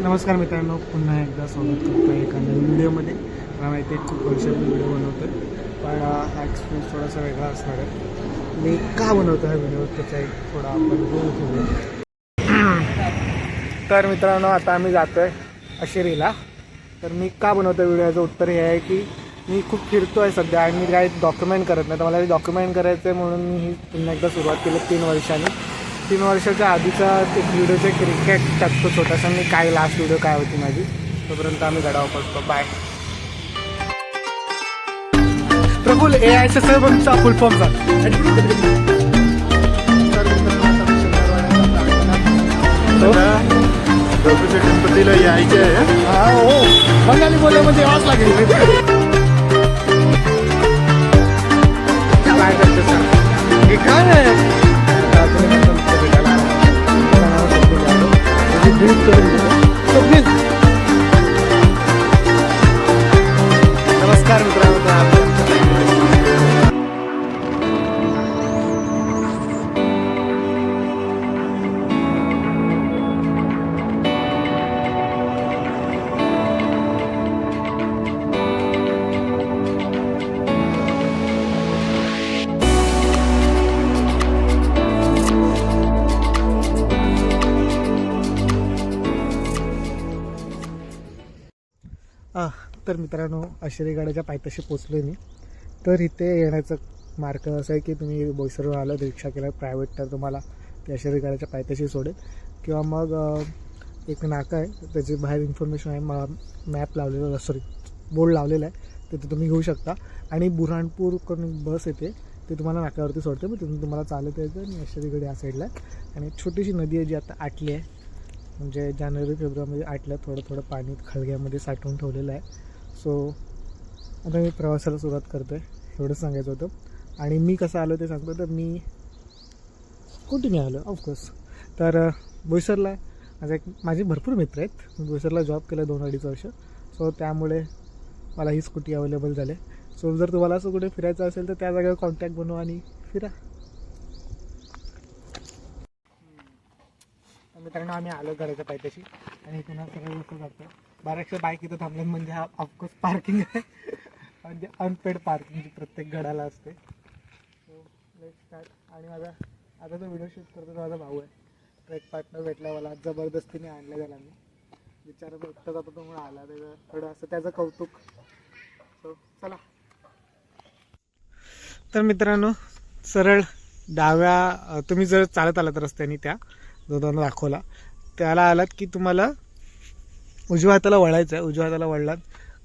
नमस्कार मित्रांनो, पुन्हा एकदा स्वागत करतो आहे एका नवीन व्हिडिओमध्ये. मला माहिती आहे खूप वर्षापूर्वी व्हिडिओ बनवतो पण हा एक्सपिरियन्स थोडासा वेगळा असणार आहे. मी का बनवतो हा व्हिडिओ त्याचा एक थोडा आपण गोल घेऊया. तर मित्रांनो, आता आम्ही जातो आहे अशेरीला. तर मी का बनवतो व्हिडिओचं उत्तर हे आहे की मी खूप फिरतो आहे सध्या आणि मी काही डॉक्युमेंट करत नाही. तर मला डॉक्युमेंट करायचं आहे म्हणून मी ही पुन्हा एकदा सुरुवात केली 3 वर्षांनी. 3 वर्षाच्या आधीचा एक व्हिडिओचे क्रिकेट टाकतो छोटासा मी, काय लास्ट व्हिडिओ काय होती माझी. तोपर्यंत आम्ही गडावर पडतो. बाय. प्रफुल AIचा सर्वचा फुल फॉर्मचा गणपतीला यायचे आहे. हा हो, बंगाली बोलले म्हणजे यावंच लागेल. काय करते सर, हे काय आहे नमस्कार मित्रांनो. तर मित्रांनो, अशेरी गडाच्या पायथ्याशी पोचलो मी. तर इथे येण्याचं मार्ग असं आहे की तुम्ही बोईसरवर आलं रिक्षा केलं प्रायव्हेट, तर तुम्हाला ते अशेरी गडाच्या पायथ्याशी सोडेल. किंवा मग एक नाका आहे, त्याची बाहेर इन्फॉर्मेशन आहे, मॅप लावलेलं, सॉरी बोर्ड लावलेला आहे, तिथे तुम्ही घेऊ शकता. आणि बुऱ्हाणपूर करून बस येते, ते तुम्हाला नाक्यावरती सोडते. मग तिथून तुम्हाला चालत यायचं आणि अशेरी गड या साईडला आहे. आणि छोटीशी नदी आहे जी आता आटली आहे, म्हणजे जानेवारी फेब्रुवारीमध्ये आटल्या. थोडं थोडं पाणी खळग्यामध्ये साठवून ठेवलेलं आहे. सो आता मी प्रवासाला सुरुवात करतो आहे, एवढंच सांगायचं होतं. आणि मी कसं आलो ते सांगतो. तर मी कुठे आलो ऑफकोर्स, तर बोईसरला माझे भरपूर मित्र आहेत. मी बोईसरला जॉब केला 2-2.5 वर्ष. सो त्यामुळे मला ही स्कूटी अवेलेबल झाली. सो जर तुम्हाला असं कुठे फिरायचं असेल तर त्या जागेवर कॉन्टॅक्ट बनवा आणि फिरा. मित्रांनो, आम्ही आलो घराच्या पायथ्याशी आणि पुन्हा सगळं गोष्ट करतो. बऱ्याचशा बाईक इथं थांबल्यात, म्हणजे हा ऑफकोर्स पार्किंग आहे, म्हणजे अनपेड पार्किंग जी प्रत्येक गडाला असते. So let's start. आणि माझा आता जो व्हिडिओ शूट करतो तो माझा भाऊ आहे. ट्रेक पार्टनर भेटला मला, जबरदस्तीने आणलं त्याला मी. विचारायचं एकटा जातो तो म्हणून आला, त्याचं थोडं असं त्याचं कौतुक. सो चला. तर मित्रांनो, सरळ डाव्या तुम्ही जर चालत आलात रस्त्याने, त्या जो तुम्हाला दाखवला त्याला आलात की तुम्हाला उजव्या हाताला वळायचं आहे. उजव्या हाताला वळलात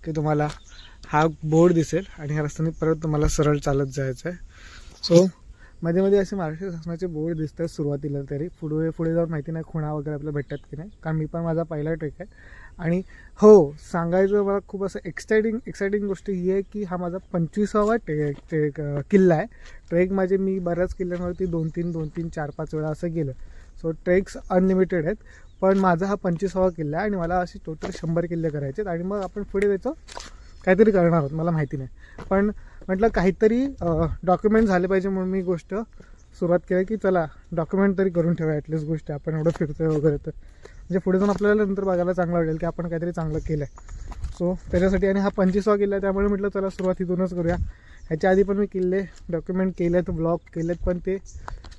की तुम्हाला हा बोर्ड दिसेल आणि ह्या रस्त्याने परत तुम्हाला सरळ चालत जायचं आहे. सो मध्ये मध्ये असे महाराष्ट्र शासनाचे बोर्ड दिसत आहेत सुरुवातीला तरी. पुढे जाऊन माहिती नाही खुणा वगैरे आपल्याला भेटतात की नाही, कारण मी पण माझा पहिला ट्रेक आहे. आणि हो, सांगायचं मला खूप असं एक्साइटिंग गोष्ट ही आहे की हा माझा 25वा किल्ला आहे. ट्रेक माझे मी बऱ्याच किल्ल्यांवरती 2-3, 4-5 वेळा असं गेलं. सो ट्रेक्स अनलिमिटेड आहेत, पण माझा हा 25वा किल्ला आहे. आणि मला असे टोटल 100 किल्ले करायचे आहेत. आणि मग आपण पुढे त्याचं काहीतरी करणार आहोत, मला माहिती नाही. पण म्हटलं काहीतरी डॉक्युमेंट झाले पाहिजे म्हणून मी गोष्ट सुरुवात केली की चला डॉक्युमेंट तरी करून ठेवा ॲटलिस्ट गोष्टी. आपण एवढं फिरतोय वगैरे तर म्हणजे पुढे जाऊन आपल्याला नंतर बघायला चांगलं वाटेल की आपण काहीतरी चांगलं केलं आहे. सो त्याच्यासाठी, आणि हा 25वा किल्ला आहे त्यामुळे म्हटलं चला सुरुवात इथूनच करूया. ह्याच्या आधी पण मी किल्ले डॉक्युमेंट केले आहेत, ब्लॉग केलेत, पण ते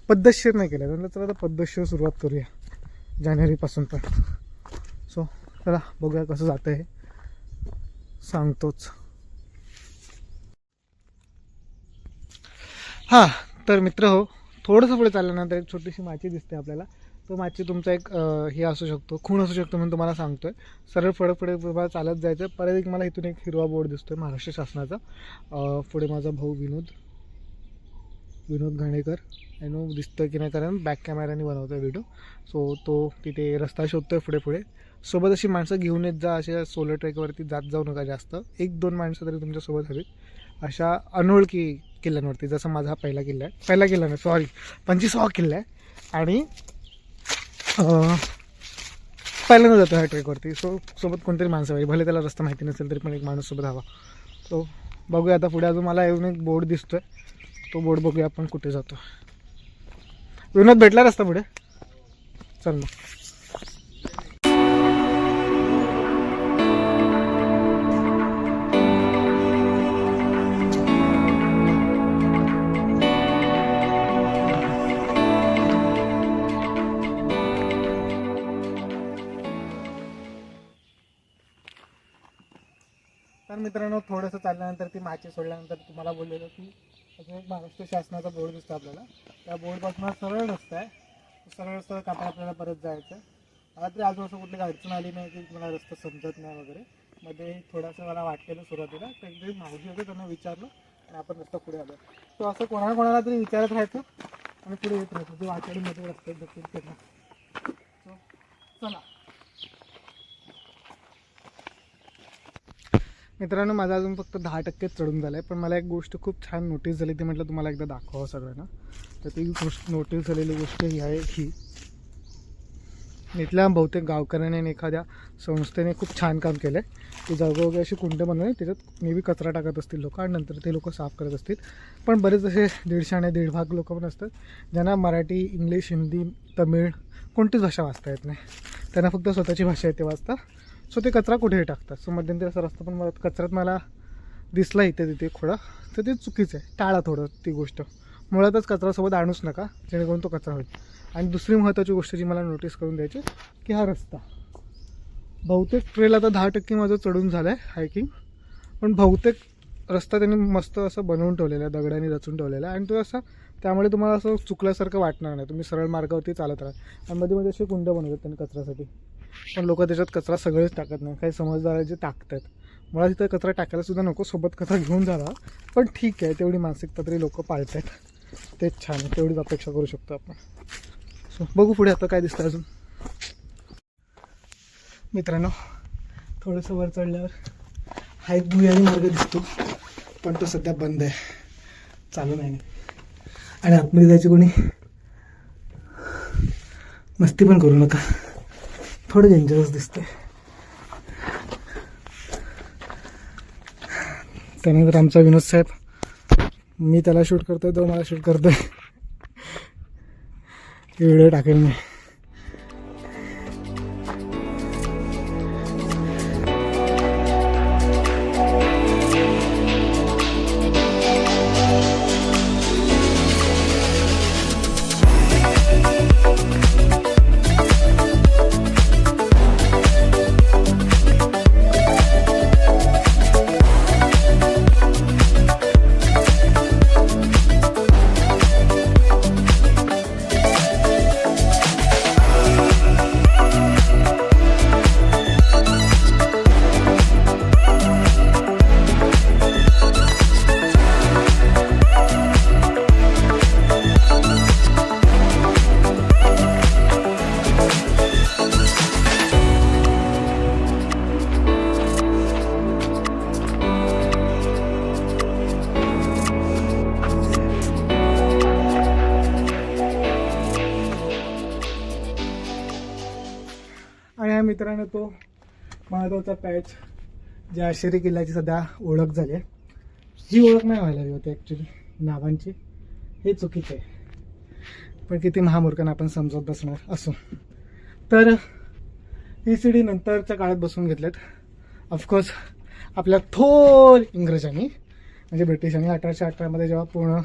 पद्धतशीर नाही केलं. म्हटलं चला आता पद्धतशीर सुरुवात करूया जानेवारीपासून पण. सो चला बघूया कसं जातं हे, सांगतोच. हां, तर मित्र हो, थोडंसं पुढे चालल्यानंतर एक छोटीशी माची दिसते आपल्याला. तो माची तुमचा एक हे असू शकतो, खूण असू शकतो म्हणून तुम्हाला सांगतोय. सरळ पुढे तुम्हाला चालत जायचं. परत एक मला इथून एक हिरवा बोर्ड दिसतोय महाराष्ट्र शासनाचा. पुढे माझा भाऊ विनोद घाणेकर नो दिसतोय की नाही, कारण बॅक कॅमेराने बनवतोय व्हिडिओ. सो तो तिथे रस्ता शोधतोय पुढे. सोबत अशी माणसं घेऊन येत जा. अशा सोलो ट्रेकवरती जात जाऊ नका जास्त. 1-2 माणसं तरी तुमच्यासोबत हवीत अशा अनोळखी किल्ल्यांवरती. जसं माझा हा पहिला किल्ला नाही, सॉरी 25वा किल्ला आहे. आणि पहिल्यांदा जातो ह्या ट्रेकवरती. सो सोबत कोणतरी माणसं पाहिजे, भले त्याला रस्ता माहिती नसेल तरी पण एक माणूस सोबत हवा. सो बघूया आता पुढे. अजून मला येऊन एक बोर्ड दिसतोय, तो बोर्ड बघूया आपण कुठे जातो. विनोद भेटला रस्ता पुढे, चल मग. मित्रांनो थोडंसं चालल्यानंतर ती माची सोडल्यानंतर तुम्हाला बोललेलं की अजून एक महाराष्ट्र शासनाचा बोर्ड दिसतो आपल्याला. त्या बोर्डपासून सरळ रस्ता आहे. सरळ रस्ता कापा आपल्याला परत जायचं आहे. मला तरी आजूबाजू कुठली अडचण आली नाही की तुम्हाला रस्ता समजत नाही वगैरे. मध्ये थोडंसं मला वाटलेलं सुरुवातीला तर एकदा मावशी होते त्यांना विचारलं आणि आपण रस्ता पुढे आलो. तो असं कोणाला तरी विचारत राहायचं आणि पुढे येत राहायचं. जे वाटेमध्ये रस्ते देखील त्यांना. चला मित्रांनो, माझा अजून फक्त 10% चढून झालं आहे. पण मला एक गोष्ट खूप छान नोटीस झाली, ती म्हटलं तुम्हाला एकदा दाखवावं सगळ्यांना. तर ती गोष्ट नोटीस झालेली गोष्ट ही आहे की इथल्या बहुतेक गावकऱ्याने आणि एखाद्या संस्थेने खूप छान काम केलं आहे की जागोजागी अशी कुंड बनवली, त्याच्यात मे बी कचरा टाकत असतील लोक आणि नंतर ते लोक साफ करत असतील. पण बरेच असे 150 आणि 1.5 भाग लोक पण असतात ज्यांना मराठी, इंग्लिश, हिंदी, तमिळ कोणतीच भाषा वाचता येत नाही. त्यांना फक्त स्वतःची भाषा येते वाचता. सो ते कचरा कुठेही टाकतात. सो मध्यंतरी असा रस्ता पण मला कचऱ्यात मला दिसला इथे तिथे खोडा, तर ते चुकीचं आहे. टाळा थोडं ती गोष्ट. मुळातच कचरासोबत आणूच नका जेणेकरून तो कचरा होईल. आणि दुसरी महत्त्वाची गोष्ट जी मला नोटीस करून द्यायची की हा रस्ता बहुतेक ट्रेल आता 10% माझं चढून झालं आहे हायकिंग. पण बहुतेक रस्ता त्यांनी मस्त असं बनवून ठेवलेला आहे, दगडाने रचून ठेवलेला आहे. आणि तो असा त्यामुळे तुम्हाला असं चुकल्यासारखं वाटणार नाही. तुम्ही सरळ मार्गावरती चालत राहा. आणि मध्ये मध्ये असे कुंड बनवतात त्यांनी कचऱ्यासाठी. पण लोक त्याच्यात कचरा सगळेच टाकत नाही. काही समजदार आहे जे टाकतात. मला तिथं कचरा टाकायला सुद्धा नको, सोबत कचरा घेऊन जावा. पण ठीक आहे, तेवढी मानसिकता तरी लोक पाळत आहेत. तेच छान आहे, तेवढीच अपेक्षा करू शकतो आपण. सो बघू पुढे आता काय दिसतं अजून. मित्रांनो, थोडंसं वर चढल्यावर हा एक भुयारी मार्ग दिसतो, पण तो सध्या बंद आहे, चालू नाही. आणि आतमध्ये जायची कोणी मस्ती पण करू नका, थोडं डेंजरस दिसते. त्यानंतर आमचा विनोद साहेब, मी त्याला शूट करतोय, तो मला शूट करतोय. व्हिडिओ टाकेल मी. आणि हा मित्रांनो तो महत्त्वाचा पॅच, ज्या आश्चर्य किल्ल्याची सध्या ओळख झाली आहे. ही ओळख नाही व्हायला हवी होती ॲक्च्युली नावांची. हे चुकीचं आहे, पण किती महामूर्खांना आपण समजत बसणार. असो, तर ही सीडी नंतरच्या काळात बसवून घेतल्यात. ऑफकोर्स आपल्या थोर इंग्रजांनी म्हणजे ब्रिटिशांनी 1818 जेव्हा पूर्ण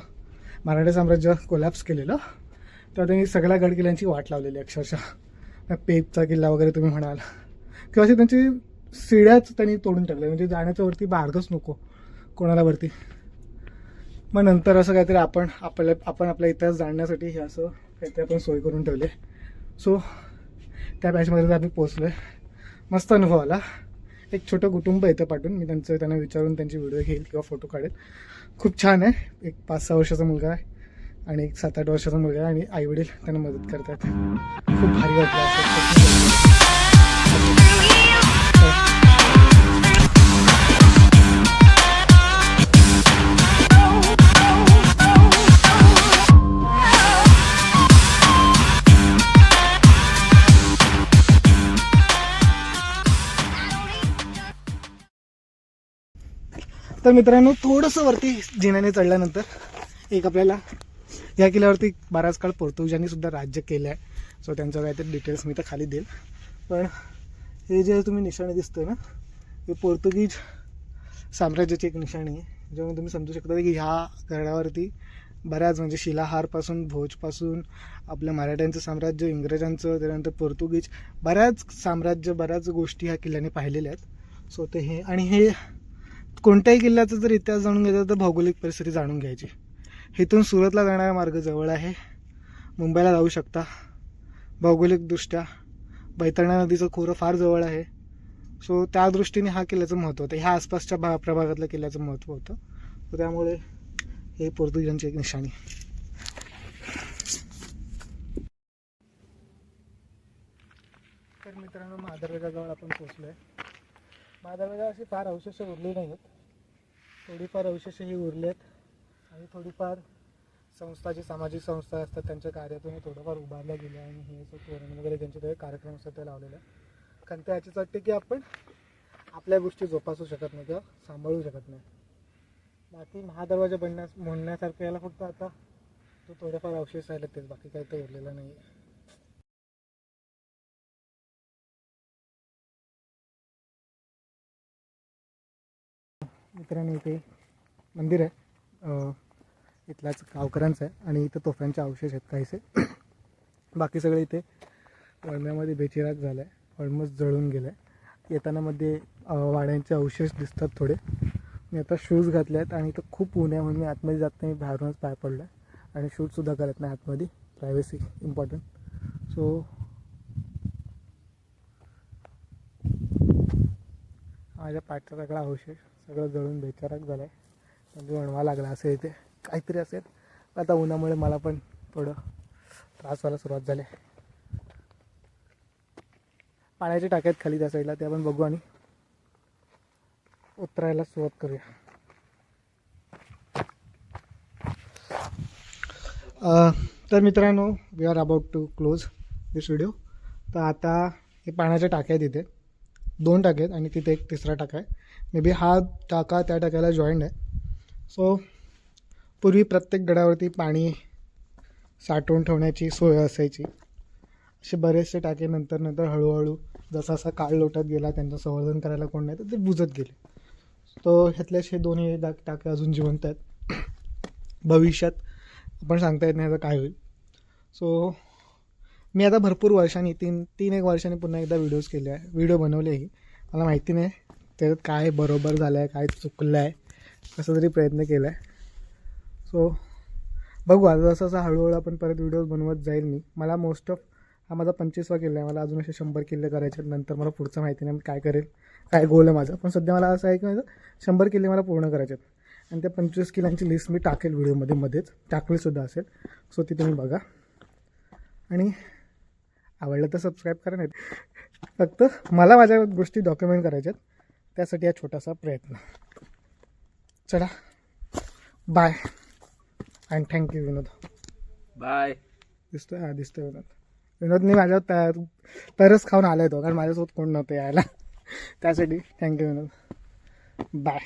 मराठी साम्राज्य कोलॅप्स केलेलं, तेव्हा त्यांनी सगळ्या गड किल्ल्यांची वाट लावलेली. अक्षरशः पेपचा किल्ला वगैरे तुम्ही म्हणाल, किंवा अशी त्यांची सिड्याच त्यांनी तोडून टाकल्या, म्हणजे जाण्याच्या वरती मार्गच नको कोणाला वरती. मग नंतर असं काहीतरी आपण आपला इतिहास जाणण्यासाठी हे असं काहीतरी आपण सोय करून ठेवले. सो त्या बॅचमध्ये आम्ही पोचलो आहे. मस्त अनुभव आला. एक छोटं कुटुंब इथं पाठवून मी त्यांना विचारून त्यांची व्हिडिओ घेईल किंवा फोटो काढेल. खूप छान आहे. एक 5-6 वर्षाचा मुलगा आहे आणि एक 7-8 वर्षाचा मुलगा आहे आणि आईवडील त्यांना मदत करतात. खूप भारी वाटलं. तर मित्रांनो, थोडंसं वरती जिन्याने चढल्यानंतर एक आपल्याला या किल्ल्यावरती बराच काळ पोर्तुगीजांनी सुद्धा राज्य केलं आहे. सो त्यांचं काहीतरी डिटेल्स मी तर खाली देईल. पण हे जे तुम्ही निशाणी दिसतोय ना, हे पोर्तुगीज साम्राज्याची एक निशाणी आहे. ज्यामुळे तुम्ही समजू शकता की ह्या गडावरती बऱ्याच म्हणजे शिलाहारपासून भोजपासून आपल्या मराठ्यांचं साम्राज्य, इंग्रजांचं, त्यानंतर पोर्तुगीज, बऱ्याच गोष्टी ह्या किल्ल्याने पाहिलेल्या आहेत. सो ते हे आणि हे कोणत्याही किल्ल्याचा जर इतिहास जाणून घ्यायचा तर भौगोलिक परिस्थिती जाणून घ्यायची. इथून सुरतला जाणारा मार्ग जवळ आहे, मुंबईला जाऊ शकता. भौगोलिकदृष्ट्या बैतरणी नदीचं खोरं फार जवळ आहे. सो त्या दृष्टीने हा किल्ल्याचं महत्त्व होतं. ह्या आसपासच्या प्रभागातल्या किल्ल्याचं महत्त्व होतं. सो त्यामुळे हे पोर्तुगीजांची एक निशाणी. तर मित्रांनो, महादरवाजाजवळ आपण पोचलो आहे. महादरवाजा अशी फार अवशेष उरली नाही आहेत, थोडीफार अवशेष ही उरले आहेत आणि थोडीफार संस्था जी सामाजिक संस्था असतात त्यांच्या कार्यातून हे थोडंफार उभारल्या गेल्या आणि हे असं तोरण वगैरे ज्यांचे काही कार्यक्रम असतात ते लावलेले आहे. कारण ते याचीच वाटते की आपण आपल्या गोष्टी जोपासू शकत नाही किंवा सांभाळू शकत नाही. बाकी महादरवाजा म्हणण्यासारखं याला फक्त आता तो थोडेफार अवशेष राहिले तेच, बाकी काही तर उरलेलं नाही आहे. मित्रांनो, इथे मंदिर आहे, इथल्याच गावकऱ्यांचं आहे आणि इथं तोफ्यांचे अवशेष आहेत काहीसे. बाकी सगळे इथे वळम्यामध्ये बेचिराग झालं आहे, ऑलमोस्ट जळून गेलं आहे. येताना मध्ये वाड्यांचे अवशेष दिसतात थोडे. मी आता शूज घातले आहेत आणि इथं खूप ऊन आहे म्हणून मी आतमध्ये जात नाही, बाहेरूनच पाय पडलो आहे आणि शूटसुद्धा करत नाही आतमध्ये, प्रायव्हसी इम्पॉर्टंट. सो माझ्या पाठचा सगळा अवशेष सगळं जळून बेचाराक झालं आहे, म्हणजे वणवा लागला असेल इथे काहीतरी असेल. आता उन्हामुळे मला पण थोडं त्रास व्हायला सुरुवात झाली. पाण्याच्या टाक्यात खाली त्या साईडला, ते आपण बघू आणि उतरायला सुरुवात करूया. तर मित्रांनो, we are about to close this video. तर आता हे पाण्याच्या टाक्या आहेत, इथे 2 टाके आहेत आणि तिथे एक तिसरा टाका आहे. मे बी हा टाका त्या टाक्याला जॉईंट आहे. सो पूर्वी प्रत्येक गडावरती पाणी साठवून ठेवण्याची सोय असायची. असे बरेचसे टाके नंतर हळूहळू जसा जसा काळ लोटत गेला, त्यांचं संवर्धन करायला कोण नाही तर ते बुजत गेले. तो ह्यातलेच हे दोन्ही टाके अजून जिवंत आहेत. भविष्यात आपण सांगता येत नाही आता काय होईल. सो मी आता भरपूर वर्षांनी तीन एक वर्षांनी पुन्हा एकदा व्हिडिओ बनवलेही. मला माहिती नाही त्याच्यात काय बरोबर झालं आहे, काय चुकलं आहे, कसा तरी प्रयत्न केला आहे. सो बघू आता जसं जसं हळूहळू आपण परत व्हिडिओज बनवत जाईल. मला मोस्ट ऑफ हा माझा 25वा किल्ला आहे. मला अजून असे 100 किल्ले करायचे आहेत. नंतर मला पुढचं माहिती नाही मी काय करेल, काय गोल आहे माझं. पण सध्या मला असं आहे की माझं 100 किल्ले मला पूर्ण करायचे आहेत आणि त्या 25 किल्ल्यांची लिस्ट मी टाकेल व्हिडिओमध्ये, मध्येच टाकलीसुद्धा असेल. सो ती तुम्ही बघा आणि आवडलं तर सबस्क्राईब करा. नाही फक्त मला माझ्या गोष्टी डॉक्युमेंट करायच्या आहेत, त्यासाठी हा छोटासा प्रयत्न. चला bye and thank you Vinod. Bye. दिसतोय? हा दिसतोय विनोद. विनोदने माझ्यावर तरच खाऊन आला येतो, कारण माझ्यासोबत कोण नव्हतं यायला. त्यासाठी थँक्यू विनोद. बाय.